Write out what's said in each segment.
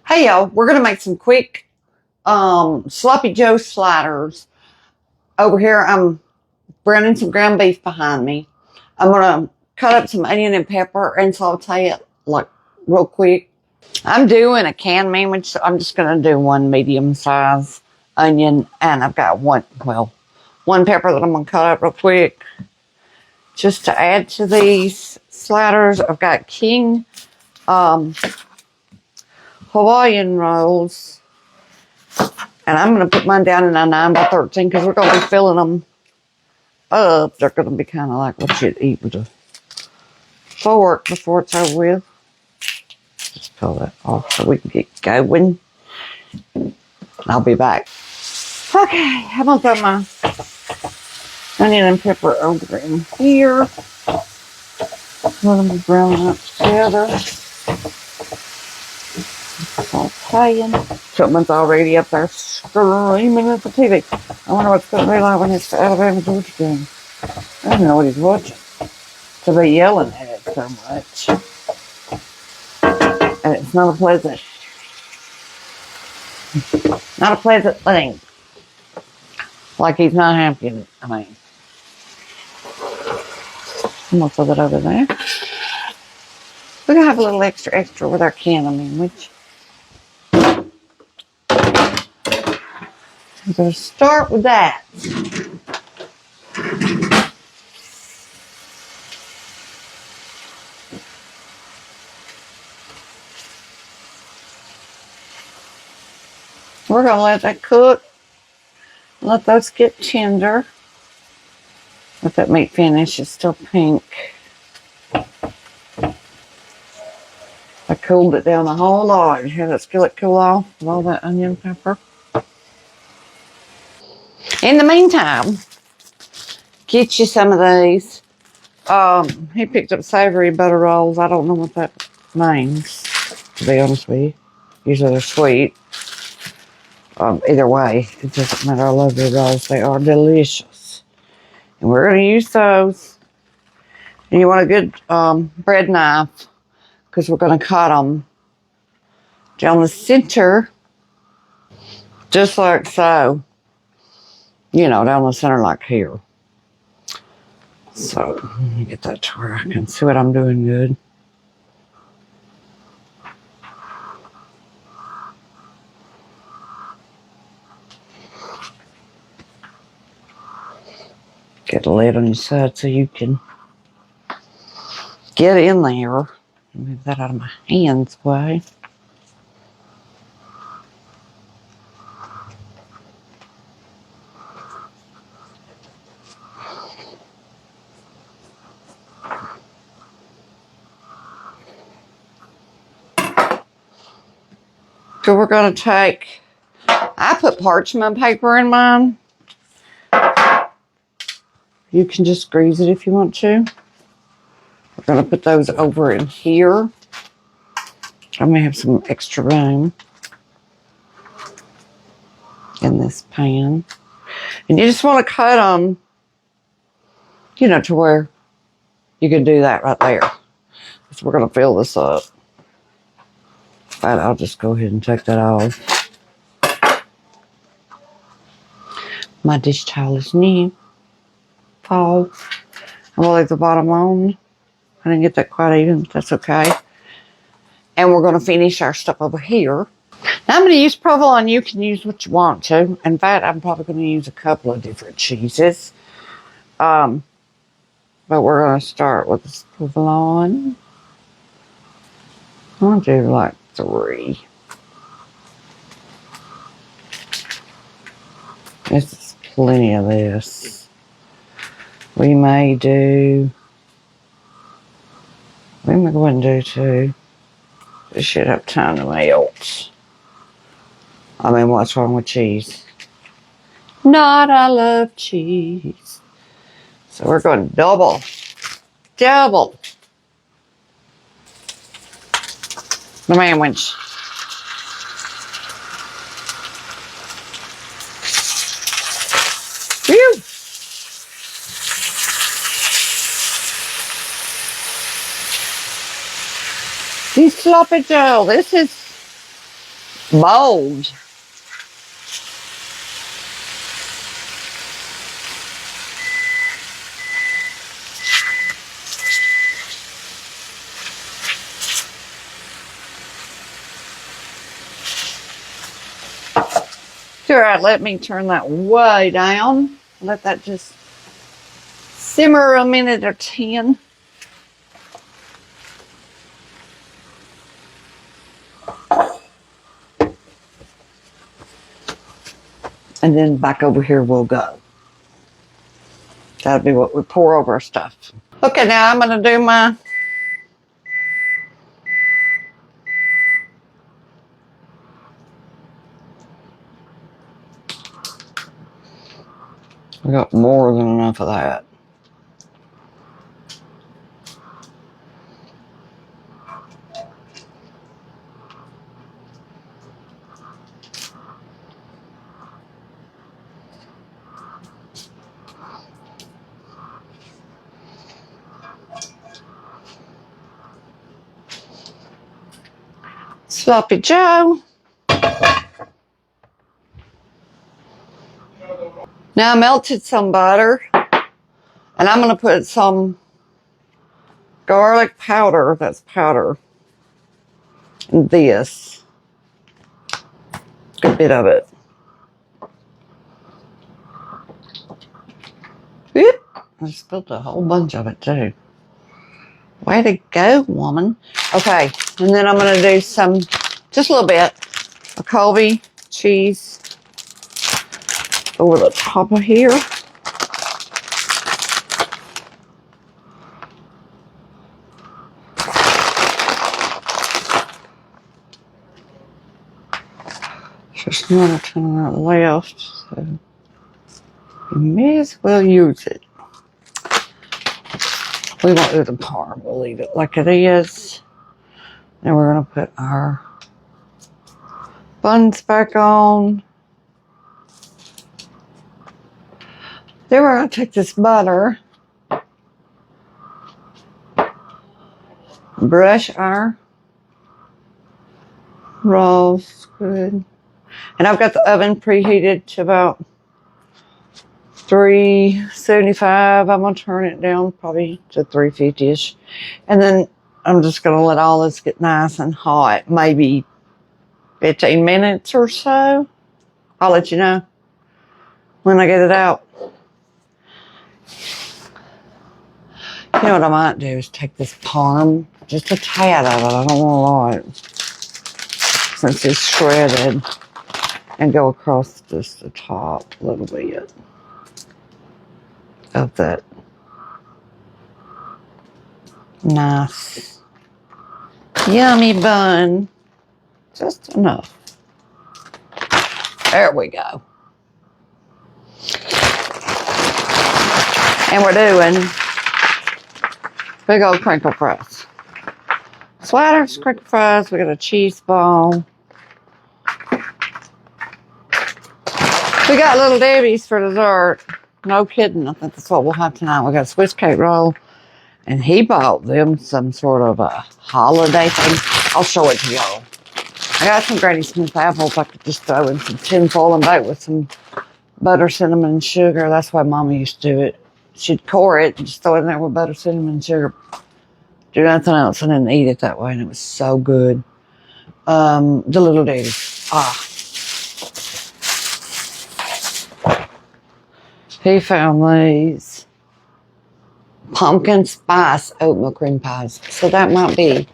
Hey y'all, we're gonna make some quick sloppy joe sliders. Over here I'm browning some ground beef behind me. I'm gonna cut up some onion and pepper and saute it like real quick. I'm doing a canned sandwich, so I'm just gonna do one medium size onion, and I've got one pepper that I'm gonna cut up real quick. Just to add to these sliders, I've got King Hawaiian rolls. And I'm going to put mine down in a 9 by 13 because we're going to be filling them up. They're going to be kind of like what you'd eat with a fork before it's over with. Just pull that off so we can get going. I'll be back. Okay, I'm going to throw my onion and pepper over in here. Let them brown up together. Sauteing. Something's already up there screaming at the TV. I wonder what's going to be like when it's the Alabama Georgia game. I don't know what he's watching. To be yelling at it so much. And it's not a pleasant thing. Like he's not happy. I mean, I'm gonna throw that over there. We're gonna have a little extra with our can, which I'm gonna start with that. We're gonna let that cook. Let those get tender. Let that meat finish. It's still pink. I cooled it down a whole lot. Had that skillet cool off with all that onion pepper. In the meantime, get you some of these. He picked up savory butter rolls. I don't know what that means, to be honest with you. Usually they're sweet. Either way, it doesn't matter. I love the rolls. They are delicious. And we're going to use those. And you want a good bread knife because we're going to cut them down the center, just like so. You know, down the center like here. So, let me get that to where I can see what I'm doing good. Get a lid on your side so you can get in there. Move that out of my hands way. So we're going to take, I put parchment paper in mine. You can just grease it if you want to. We're going to put those over in here. I may have some extra room in this pan. And you just want to cut them, you know, to where you can do that right there. So we're going to fill this up. But I'll just go ahead and take that off. My dish towel is new. Fall. I'm going to leave the bottom on. I didn't get that quite even, but that's okay. And we're going to finish our stuff over here. Now I'm going to use provolone. You can use what you want to. In fact, I'm probably going to use a couple of different cheeses. But we're going to start with this provolone. I'll do like 3. This is plenty of this. We may go ahead and do 2. This should have time to melt. I mean, what's wrong with cheese? Not, I love cheese. So we're going double. The sandwich. Phew. These sloppy joe. This is Bold. All right, let me turn that way down. Let that just simmer a minute or 10. And then back over here we'll go. That'll be what we pour over our stuff. Okay, now I'm going to do my I got more than enough of that. Sloppy Joe. Now I melted some butter, and I'm going to put some garlic powder, that's powder, in this. Good bit of it. Whoop. I spilled a whole bunch of it too. Way to go, woman. Okay, and then I'm going to do some, just a little bit, of Colby cheese over the top of here. Just another ton left, so you may as well use it. We won't do the parm, we'll leave it like it is. Then we're going to put our buns back on. Then we're going to take this butter, brush our rolls good. And I've got the oven preheated to about 375. I'm going to turn it down probably to 350-ish. And then I'm just going to let all this get nice and hot. Maybe 15 minutes or so. I'll let you know when I get it out. You know what I might do is take this parm, just a tad of it. I don't want a lot, since it's shredded, and go across just the top a little bit of that nice, yummy bun. Just enough. There we go. And we're doing big old crinkle fries. Sliders, crinkle fries. We got a cheese ball. We got Little Debbie's for dessert. No kidding. I think that's what we'll have tonight. We got a Swiss cake roll. And he bought them some sort of a holiday thing. I'll show it to y'all. I got some Granny Smith apples I could just throw in some tin foil and bake with some butter, cinnamon, and sugar. That's why Mama used to do it. She'd core it and just throw it in there with butter, cinnamon, and sugar. Do nothing else and then eat it that way. And it was so good. The Little Daddy. He found these pumpkin spice oatmeal cream pies. So that might be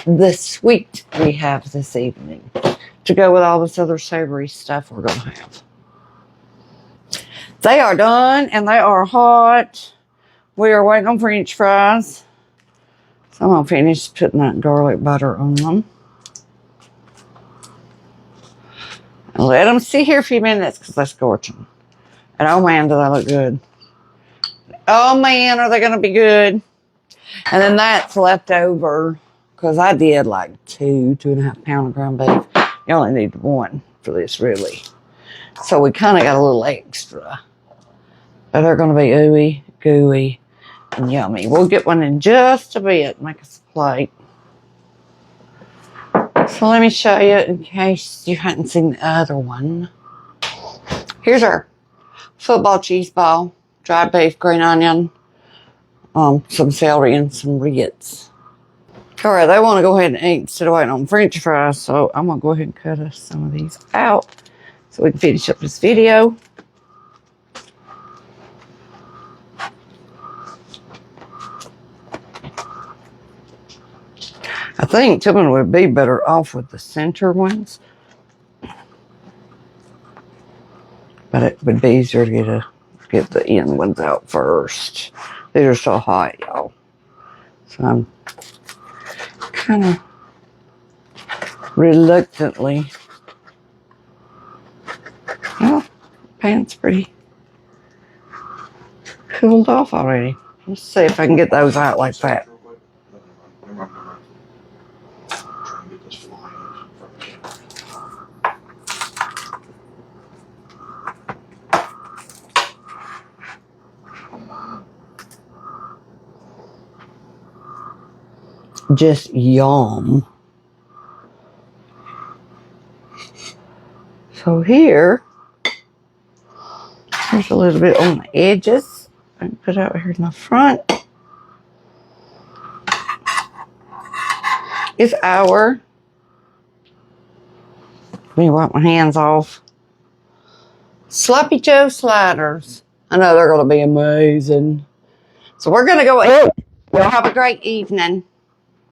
the sweet we have this evening to go with all this other savory stuff we're going to have. They are done and they are hot. We are waiting on French fries. So I'm going to finish putting that garlic butter on them. And let them sit here a few minutes because they're scorching. And oh man, do they look good. Oh man, are they going to be good. And then that's left over because I did like 2.5 pounds of ground beef. You only need 1 for this, really. So we kind of got a little extra. But they're going to be ooey, gooey, and yummy. We'll get one in just a bit. Make us a plate. So let me show you in case you hadn't seen the other one. Here's our football cheese ball, dried beef, green onion, some celery, and some Ritz. All right, they want to go ahead and eat instead of waiting on French fries, so I'm going to go ahead and cut us some of these out so we can finish up this video. I think Tillman would be better off with the center ones, but it would be easier to get the end ones out first. These are so hot, y'all. So I'm kind of reluctantly. Oh, pan's pretty cooled off already. Let's see if I can get those out like that. Just yum. So here's a little bit on the edges. I can put out here in the front. It's our, let me wipe my hands off, Sloppy Joe sliders. I know they're going to be amazing. So we're going to go eat. Y'all have a great evening.